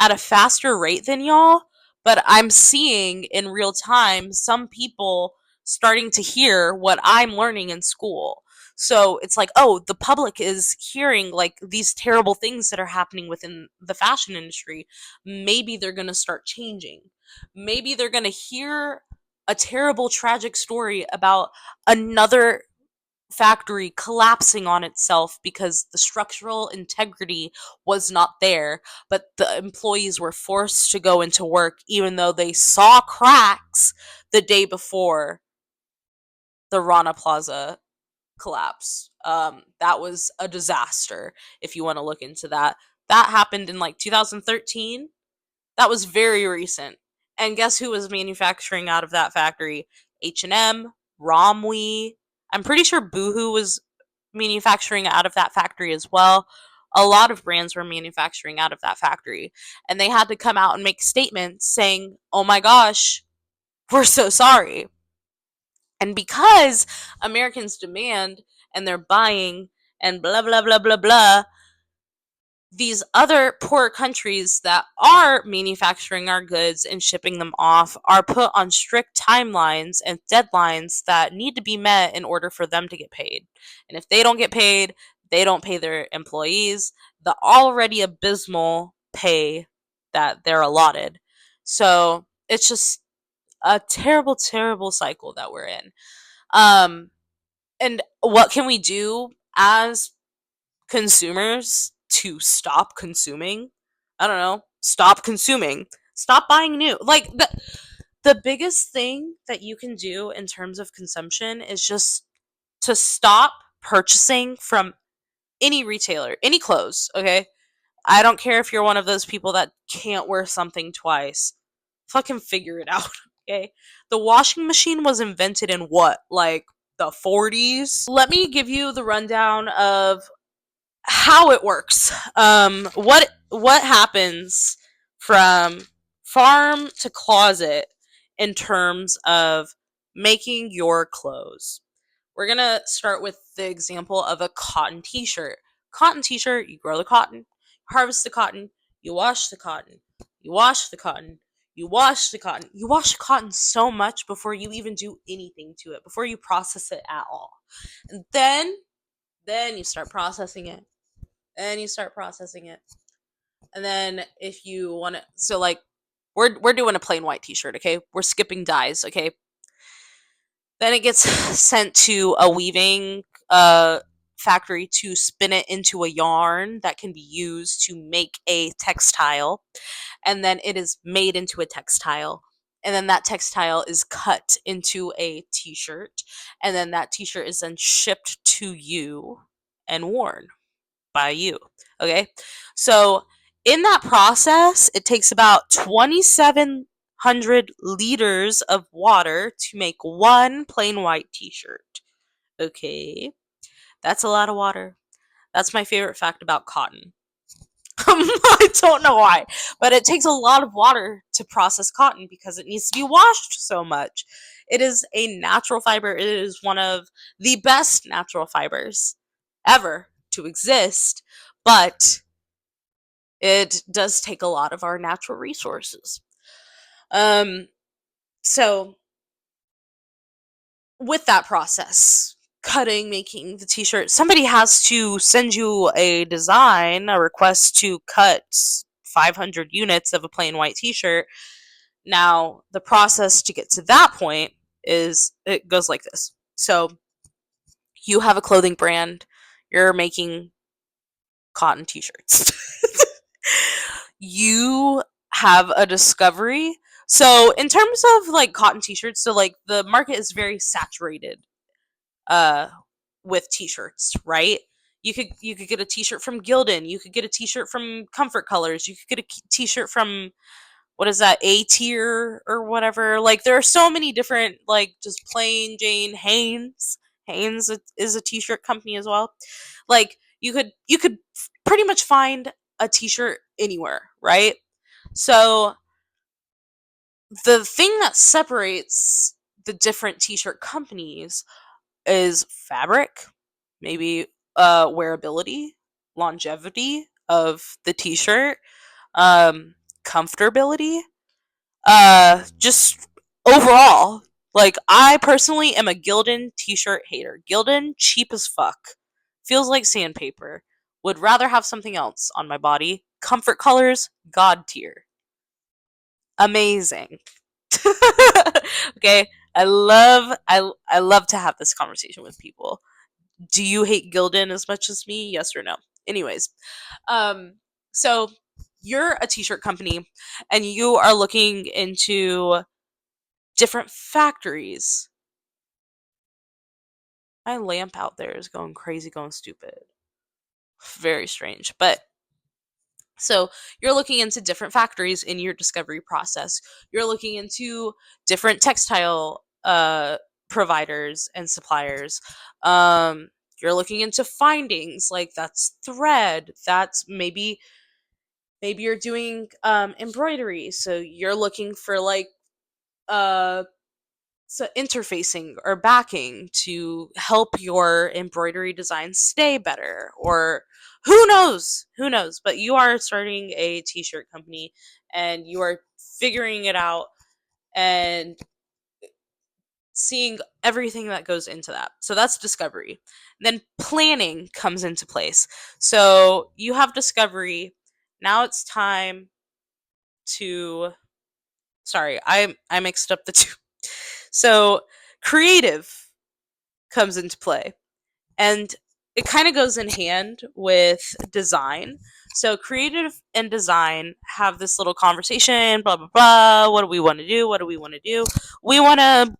at a faster rate than y'all, but I'm seeing in real time some people starting to hear what I'm learning in school. So it's like, oh, the public is hearing like these terrible things that are happening within the fashion industry. Maybe they're going to start changing. Maybe they're going to hear a terrible, tragic story about another factory collapsing on itself because the structural integrity was not there, but the employees were forced to go into work even though they saw cracks the day before the Rana Plaza collapse. That was a disaster if you want to look into that. That happened in like 2013. That was very recent. And guess who was manufacturing out of that factory? H&M, Romwe. I'm pretty sure Boohoo was manufacturing out of that factory as well. A lot of brands were manufacturing out of that factory. And they had to come out and make statements saying, oh my gosh, we're so sorry. And because Americans demand and they're buying and blah blah blah blah blah, these other poor countries that are manufacturing our goods and shipping them off are put on strict timelines and deadlines that need to be met in order for them to get paid. And if they don't get paid, they don't pay their employees the already abysmal pay that they're allotted. So it's just a terrible, terrible cycle that we're in. Um, and what can we do as consumers to stop consuming? I don't know. Stop consuming. Stop buying new. Like the biggest thing that you can do in terms of consumption is just to stop purchasing from any retailer, any clothes, okay? I don't care if you're one of those people that can't wear something twice. Fucking figure it out, okay? The washing machine was invented in what? Like the 40s? Let me give you the rundown of how it works. What happens from farm to closet in terms of making your clothes. We're gonna start with the example of a cotton t-shirt. Cotton t-shirt, you grow the cotton, harvest the cotton, you wash the cotton, you wash the cotton, you wash the cotton. You wash the cotton so much before you even do anything to it, before you process it at all. And then you start processing it. And you start processing it. And then if you want to, so like we're doing a plain white t-shirt, okay? We're skipping dyes, okay? Then it gets sent to a weaving factory to spin it into a yarn that can be used to make a textile. And then it is made into a textile. And then that textile is cut into a t-shirt. And then that t-shirt is then shipped to you and worn by you. Okay. So in that process, it takes about 2,700 liters of water to make one plain white t shirt. Okay. That's a lot of water. That's my favorite fact about cotton. I don't know why, but it takes a lot of water to process cotton because it needs to be washed so much. It is a natural fiber. It is one of the best natural fibers ever to exist, but it does take a lot of our natural resources. Um, so with that process, cutting, making the t-shirt, somebody has to send you a design, a request to cut 500 units of a plain white t-shirt. Now, the process to get to that point is it goes like this. So, you have a clothing brand, you're making cotton t-shirts. You have a discovery. So, in terms of like cotton t-shirts, so like the market is very saturated uh with t-shirts, right? You could get a t-shirt from Gildan, you could get a t-shirt from Comfort Colors, you could get a t-shirt from what is that, A tier or whatever. Like there are so many different, like just plain Jane Hanes. Hanes is a t-shirt company as well. Like you could pretty much find a t-shirt anywhere, right? So the thing that separates the different t-shirt companies is fabric, maybe wearability, longevity of the t-shirt, um, comfortability, just overall. Like I personally am a Gildan t-shirt hater. Gildan cheap as fuck. Feels like sandpaper. Would rather have something else on my body. Comfort Colors, god tier. Amazing. Okay, I love to have this conversation with people. Do you hate Gildan as much as me? Yes or no? Anyways, um, so you're a t-shirt company and you are looking into different factories. My lamp out there is going crazy, going stupid. Very strange. But so you're looking into different factories in your discovery process. You're looking into different textile providers and suppliers. You're looking into findings like that's thread. That's maybe you're doing embroidery. So you're looking for like uh so interfacing or backing to help your embroidery design stay better, or who knows, but you are starting a t-shirt company and you are figuring it out and seeing everything that goes into that. So that's discovery. Then planning comes into place. So you have discovery. Now it's time to, sorry, I mixed up the two. So creative comes into play. And it kind of goes in hand with design. So creative and design have this little conversation, blah blah blah. What do we want to do? What do we want to do? We want to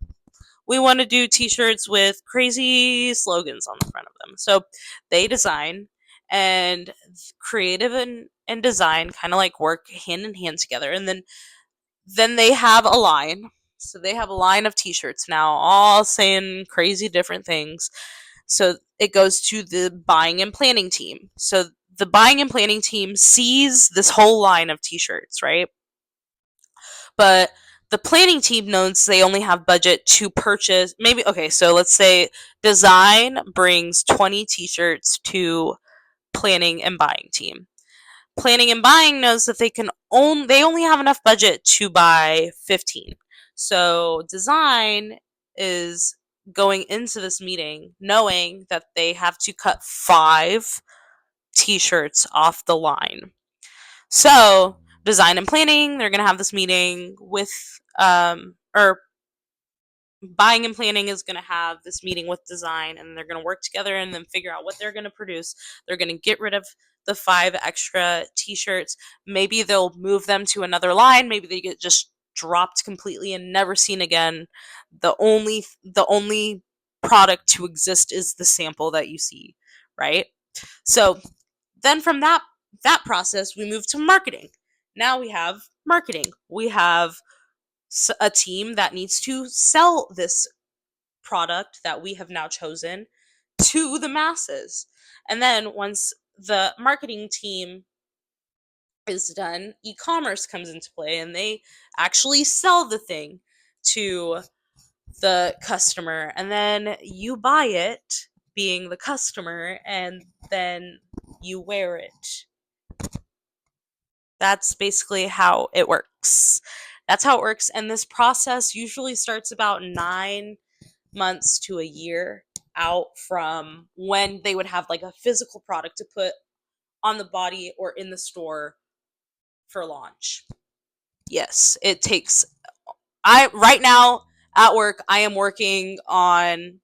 we want to do t-shirts with crazy slogans on the front of them. So they design, and creative and design kind of like work hand in hand together, and then they have a line. So they have a line of t-shirts now, all saying crazy different things. So it goes to the buying and planning team. So the buying and planning team sees this whole line of t-shirts, right? But the planning team knows they only have budget to purchase, maybe, okay, so let's say design brings 20 t-shirts to planning and buying team. Planning and buying knows that they only have enough budget to buy 15. So design is going into this meeting knowing that they have to cut 5 t-shirts off the line. So design and planning, they're going to have this meeting with or buying and planning is going to have this meeting with design, and they're going to work together and then figure out what they're going to produce. They're going to get rid of the 5 extra t-shirts. Maybe they'll move them to another line. Maybe they get just dropped completely and never seen again. The only product to exist is the sample that you see, right? So then from that process, we move to marketing. Now we have marketing. We have a team that needs to sell this product that we have now chosen to the masses. And then once the marketing team is done, e-commerce comes into play and they actually sell the thing to the customer, and then you buy it, being the customer, and then you wear it. That's basically how it works. That's how it works. And this process usually starts about 9 months to a year out from when they would have like a physical product to put on the body or in the store for launch. Yes, it takes. I right now at work, I am working on.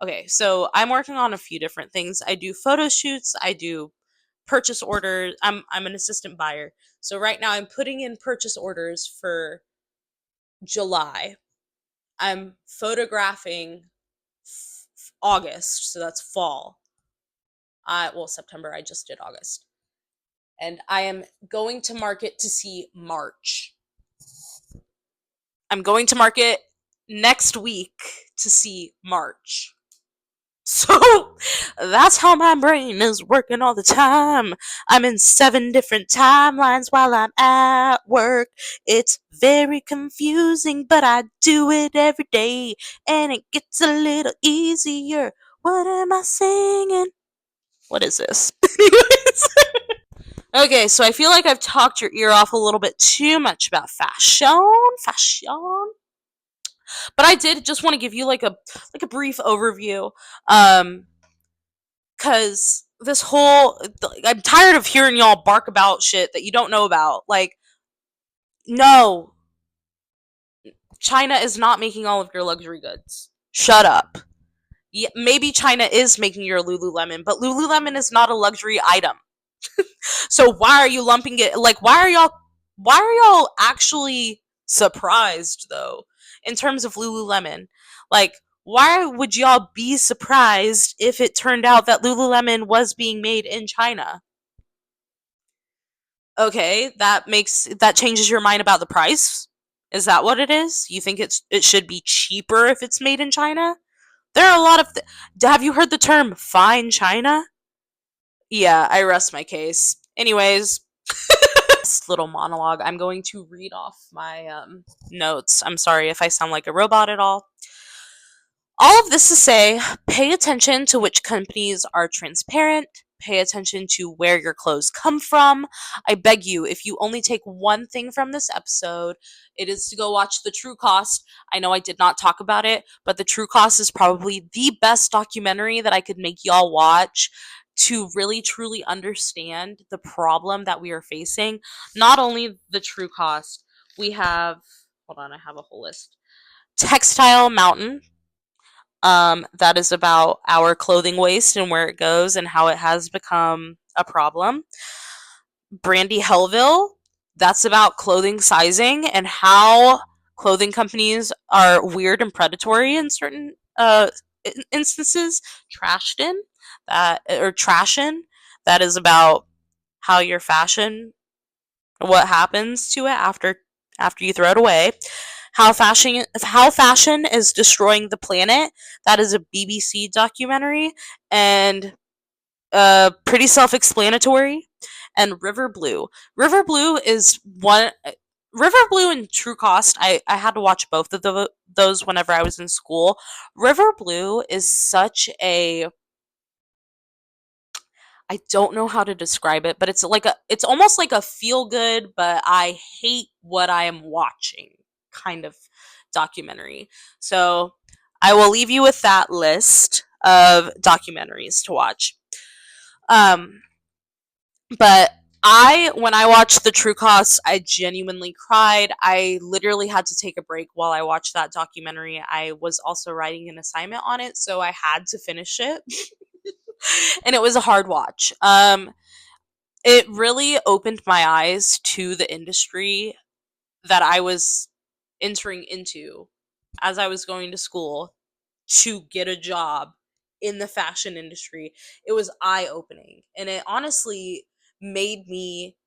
Okay, so I'm working on a few different things. I do photo shoots. I do purchase orders. I'm an assistant buyer. So right now I'm putting in purchase orders for July. I'm photographing August, so that's fall. Well, September, I just did August. And I am going to market to see March. I'm going to market next week to see March. So that's how my brain is working all the time. I'm in 7 different timelines while I'm at work. It's very confusing, but I do it every day, and it gets a little easier. What am I singing? What is this? Anyways. Okay, so I feel like I've talked your ear off a little bit too much about fashion. But I did just want to give you like a brief overview. Cause this whole I'm tired of hearing y'all bark about shit that you don't know about. Like, no, China is not making all of your luxury goods. Shut up. Yeah, maybe China is making your Lululemon, but Lululemon is not a luxury item. So why are you lumping it? Like, why are y'all actually surprised though in terms of Lululemon? Like, why would y'all be surprised if it turned out that Lululemon was being made in China? Okay, that changes your mind about the price? Is that what it is? You think it should be cheaper if it's made in China? There are a lot of have you heard the term fine China? Yeah, I rest my case. Anyways, this little monologue, I'm going to read off my notes. I'm sorry if I sound like a robot at all. All of this to say, pay attention to which companies are transparent. Pay attention to where your clothes come from. I beg you, if you only take one thing from this episode, it is to go watch The True Cost. I know I did not talk about it, but The True Cost is probably the best documentary that I could make y'all watch to really truly understand the problem that we are facing. Not only The True Cost, we have, hold on, I have a whole list. Textile Mountain, that is about our clothing waste and where it goes and how it has become a problem. Brandy Hellville, that's about clothing sizing and how clothing companies are weird and predatory in certain instances. Trashton, Trashin, that is about how your fashion, what happens to it after you throw it away. How fashion is destroying the planet. That is a BBC documentary and pretty self-explanatory. And River Blue. River Blue is one. River Blue and True Cost. I had to watch both of those whenever I was in school. River Blue is such a, I don't know how to describe it, but it's almost like a feel good, but I hate what I am watching kind of documentary. So I will leave you with that list of documentaries to watch. Um, but when I watched The True Cost, I genuinely cried. I literally had to take a break while I watched that documentary. I was also writing an assignment on it, so I had to finish it. And it was a hard watch. It really opened my eyes to the industry that I was entering into as I was going to school to get a job in the fashion industry. It was eye opening, and it honestly made me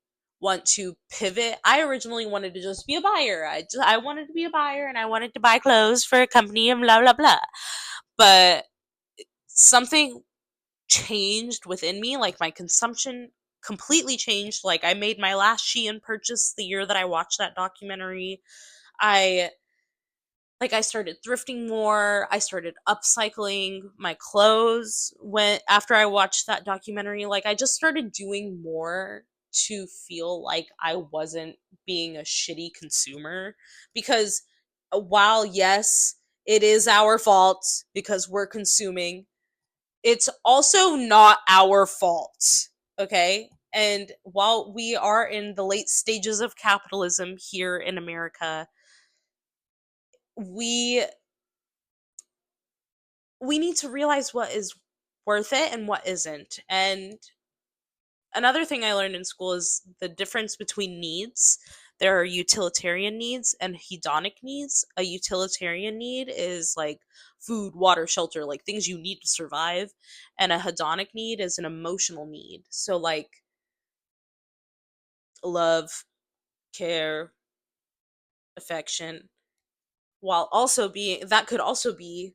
want to pivot. I originally wanted to just be a buyer. I wanted to be a buyer, and I wanted to buy clothes for a company and blah blah blah. But something changed within me, like my consumption completely changed. Like I made my last Shein purchase the year that I watched that documentary. I I started thrifting more. I started upcycling my clothes when after I watched that documentary. Like I just started doing more to feel like I wasn't being a shitty consumer, because while yes, it is our fault because we're consuming, it's also not our fault, okay? And while we are in the late stages of capitalism here in America, we we need to realize what is worth it and what isn't. And another thing I learned in school is the difference between needs. There are utilitarian needs and hedonic needs. A utilitarian need is like food, water, shelter, like things you need to survive. And a hedonic need is an emotional need. So, like love, care, affection, while also being, that could also be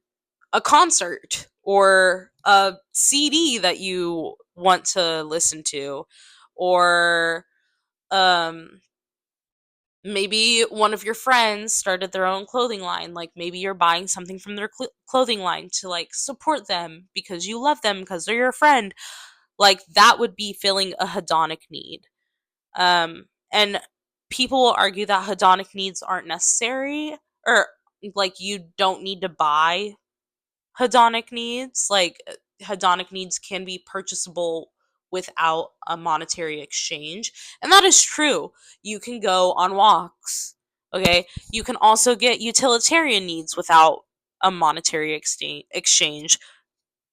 a concert or a CD that you want to listen to, or um maybe one of your friends started their own clothing line. Like maybe you're buying something from their clothing line to like support them because you love them because they're your friend. Like that would be filling a hedonic need. And people will argue that hedonic needs aren't necessary, or like you don't need to buy hedonic needs. Like hedonic needs can be purchasable without a monetary exchange. And that is true. You can go on walks. Okay. You can also get utilitarian needs without a monetary exchange.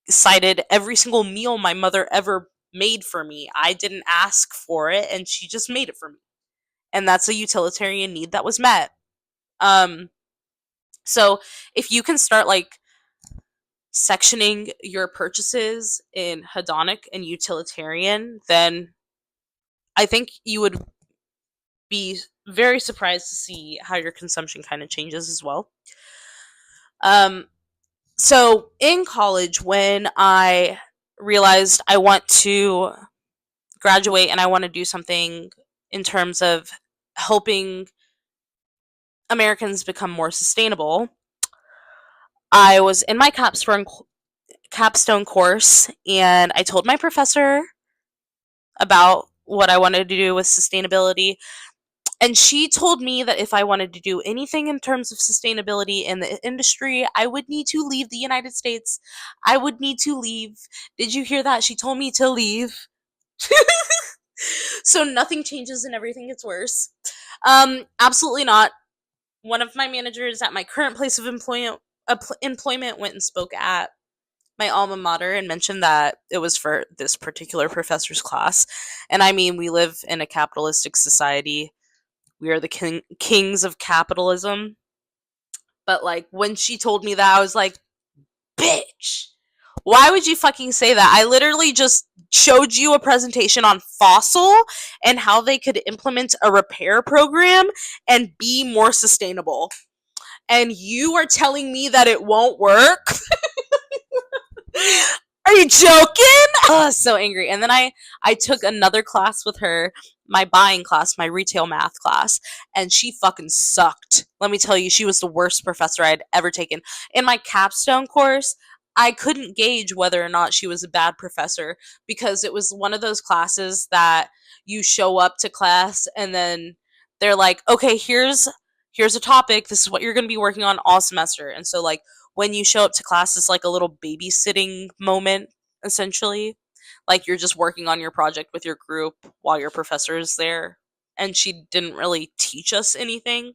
Cited every single meal my mother ever made for me. I didn't ask for it and she just made it for me. And that's a utilitarian need that was met. Um so if you can start like sectioning your purchases in hedonic and utilitarian, then I think you would be very surprised to see how your consumption kind of changes as well. Um, so in college, when I realized I want to graduate and I want to do something in terms of helping Americans become more sustainable, I was in my capstone course, and I told my professor about what I wanted to do with sustainability. And she told me that if I wanted to do anything in terms of sustainability in the industry, I would need to leave the United States. I would need to leave. Did you hear that? She told me to leave. So nothing changes and everything gets worse. Absolutely not. One of my managers at my current place of employment went and spoke at my alma mater and mentioned that it was for this particular professor's class. And I mean, we live in a capitalistic society. We are the kings of capitalism. But like when she told me that, I was like, bitch, why would you fucking say that? I literally just showed you a presentation on Fossil and how they could implement a repair program and be more sustainable. And you are telling me that it won't work? Are you joking? Oh, so angry. And then I took another class with her, my buying class, my retail math class, and she fucking sucked. Let me tell you, she was the worst professor I'd ever taken. In my capstone course, I couldn't gauge whether or not she was a bad professor because it was one of those classes that you show up to class and then they're like, "Okay, here's a topic. This is what you're going to be working on all semester." And so like when you show up to class, it's like a little babysitting moment, essentially. Like you're just working on your project with your group while your professor is there. And she didn't really teach us anything.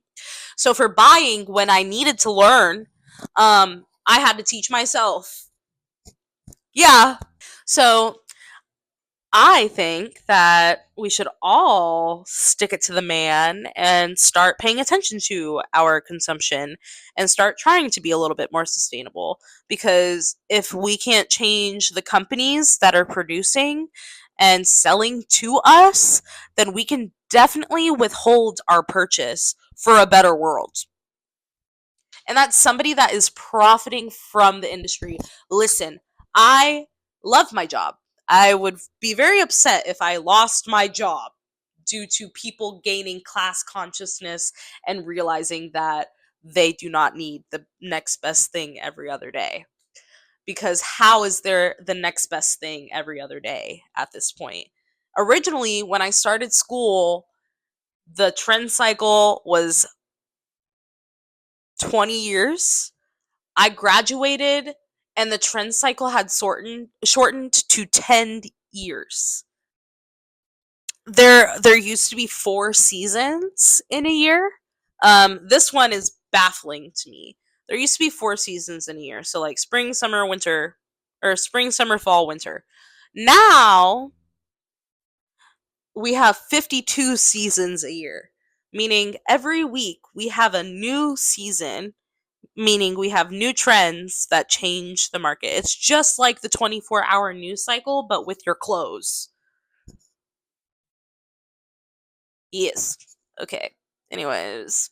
So for buying, when I needed to learn, I had to teach myself. Yeah. So I think that we should all stick it to the man and start paying attention to our consumption and start trying to be a little bit more sustainable. Because if we can't change the companies that are producing and selling to us, then we can definitely withhold our purchase for a better world. And that's somebody that is profiting from the industry. Listen, I love my job. I would be very upset if I lost my job due to people gaining class consciousness and realizing that they do not need the next best thing every other day. Because how is there the next best thing every other day at this point? Originally, when I started school, the trend cycle was 20 years. I graduated and the trend cycle had shortened to 10 years. There used to be 4 seasons in a year. This one is baffling to me. There used to be 4 seasons in a year. So like spring, summer, winter, or spring, summer, fall, winter. Now we have 52 seasons a year, meaning every week we have a new season, meaning we have new trends that change the market. It's just like the 24-hour news cycle, but with your clothes. Yes. Okay. Anyways.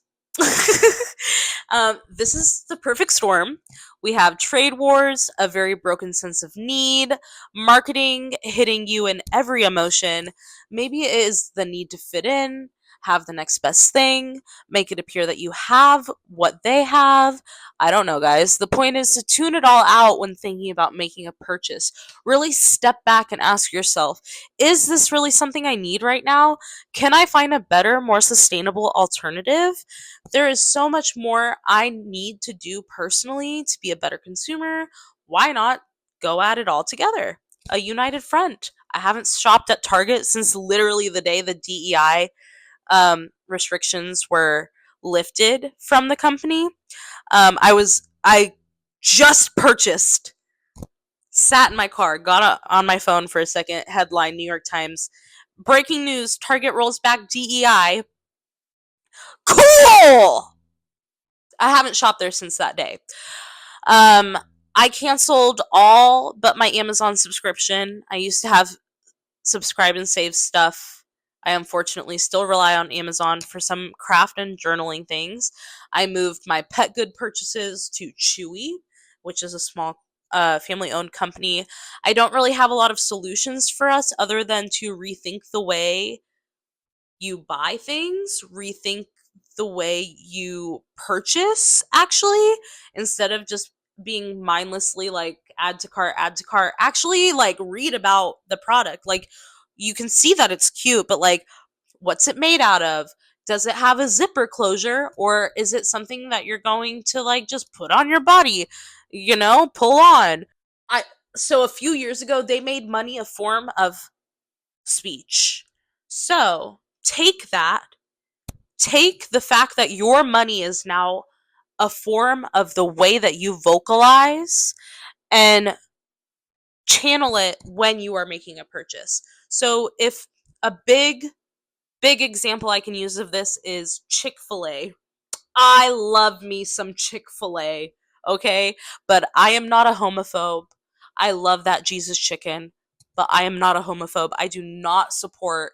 This is the perfect storm. We have trade wars, a very broken sense of need, marketing hitting you in every emotion. Maybe it is the need to fit in, have the next best thing, make it appear that you have what they have. I don't know, guys. The point is to tune it all out when thinking about making a purchase. Really step back and ask yourself, is this really something I need right now? Can I find a better, more sustainable alternative? There is so much more I need to do personally to be a better consumer. Why not go at it all together? A united front. I haven't shopped at Target since literally the day the DEI restrictions were lifted from the company. I just purchased, sat in my car, on my phone for a second, headline New York Times, breaking news, Target rolls back DEI. Cool! I haven't shopped there since that day. Um, I canceled all but my Amazon subscription. I used to have subscribe and save stuff. I unfortunately still rely on Amazon for some craft and journaling things. I moved my pet good purchases to Chewy, which is a small family owned company. I don't really have a lot of solutions for us other than to rethink the way you buy things, rethink the way you purchase, actually, instead of just being mindlessly like add to cart. Actually, like, read about the product. Like, you can see that it's cute, but like, what's it made out of? Does it have a zipper closure, or is it something that you're going to like just put on your body, pull on? I So a few years ago they made money a form of speech. So, take the fact that your money is now a form of the way that you vocalize, and channel it when you are making a purchase. So, if a big example I can use of this is Chick-fil-A. I love me some Chick-fil-A, okay? But I am not a homophobe. I love that Jesus chicken, but I am not a homophobe. I do not support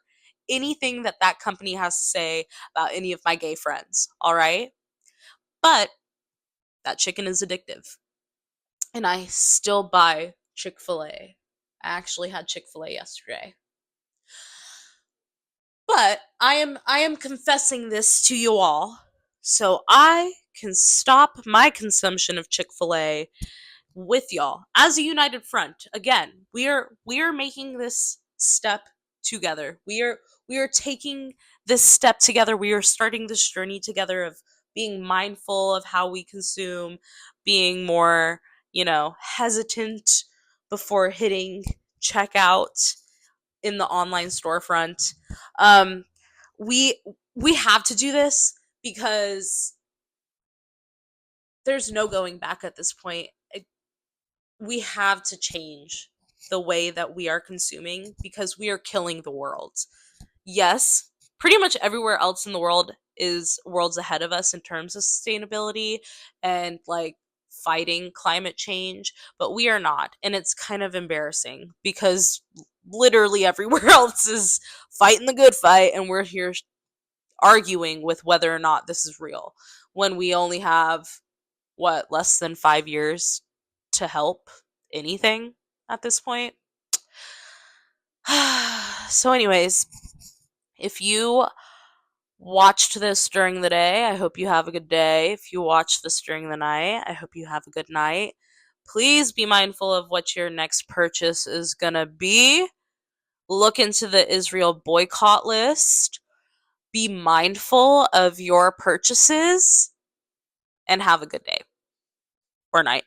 anything that that company has to say about any of my gay friends, all right? But that chicken is addictive, and I still buy Chick-fil-A. I actually had Chick-fil-A yesterday. But I am confessing this to you all so I can stop my consumption of Chick-fil-A with y'all as a united front. Again, we are making this step together. We are taking this step together. We are starting this journey together of being mindful of how we consume, being more, hesitant before hitting checkout in the online storefront. Um, we we have to do this because there's no going back at this point. We have to change the way that we are consuming because we are killing the world. Yes, pretty much everywhere else in the world is worlds ahead of us in terms of sustainability and like fighting climate change, but we are not. And it's kind of embarrassing because literally everywhere else is fighting the good fight, and we're here arguing with whether or not this is real when we only have, what, less than 5 years to help anything at this point. So, anyways, if you watched this during the day, I hope you have a good day. If you watched this during the night, I hope you have a good night. Please be mindful of what your next purchase is gonna be. Look into the Israel boycott list. Be mindful of your purchases and have a good day or night.